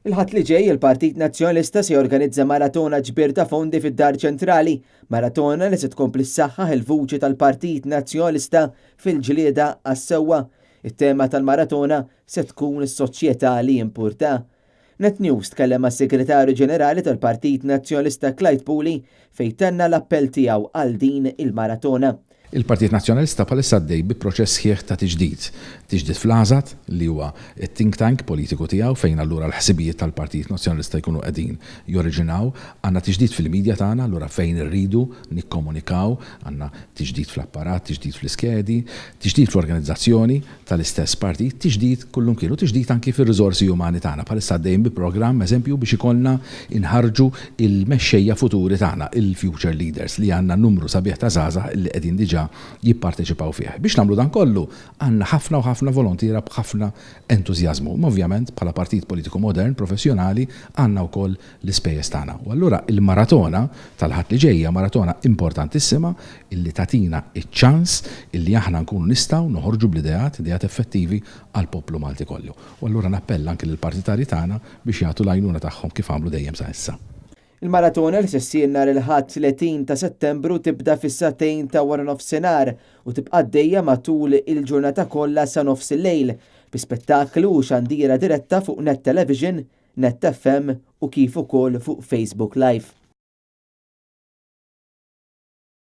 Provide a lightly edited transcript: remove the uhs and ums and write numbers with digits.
Il-ħadd li ġej il-Partit Nazzjonalista se jorganizza maratona ġbir ta' fondi fid-Dar Ċentrali, maratona li se tkompli ssaħħaħ il-vuċi tal-Partit Nazzjonalista fil-ġlieda għas-sewwa. It-tema tal-maratona se tkun is-soċjetà li jimpurta. Net News tkellem mas-Segretarju Ġenerali tal-Partit Nazzjonalista Clyde Puli fejn tenna l-appell tiegħu għal din il-maratona. Il-Partit Nazzjonalista palissa għaddej bi proċess ħieħ ta' tiġdid fl-Għażat li huwa it-think tank politiku tiegħu fejn allura l-ħsibijiet tal-Partit Nazzjonalista jkunu qegħdin joriġinaw, għandna tiġdid fil-medja tagħna allura fejn irridu nikkomunikaw, għandna tiġdid fl-apparat, tiġdid fl-iskedi, tiġdid fl-organizzazzjoni tal-istess partit, tiġdid kullum kienu, tiġdid anki fir-riżorsi umani tagħna. Palissa għaddejjin bi programm eżempju biex ikollna inħarġu il-mexxejja futuri tagħna, il-future leaders li għandna numru sabiħ ta' żgħażagħ li qegħdin diġà jipparteċipaw fih. Biex nagħmlu dan kollu għandna ħafna u ħafna volontira b'ħafna entużjażmu. Ovvjament bħala partit politiku modern, professjonali, għandna wkoll l-ispejjeż tagħna. U allura il-maratona tal-ħadd li ġejja maratona importantissima illi tatina iċ-ċans illi aħna nkunu nistgħu noħorġu bl-ideat effettivi għall-poplu Malti kollu. U allura nappella anke lill-partitarji tagħna biex jagħtu l-għajnuna tagħhom kif għamlu dejjem sa issa. Il-maratona li se ssir nhar il-ħadd 30 ta' Settembru tibda fis-satejn ta' wara nofsinhar u tibqa' għaddejja matul il-ġurnata kollha sa nofs il-lejl bi spettaklu u xandiera diretta fuq Net Television, Net FM u kif ukoll fuq Facebook Live.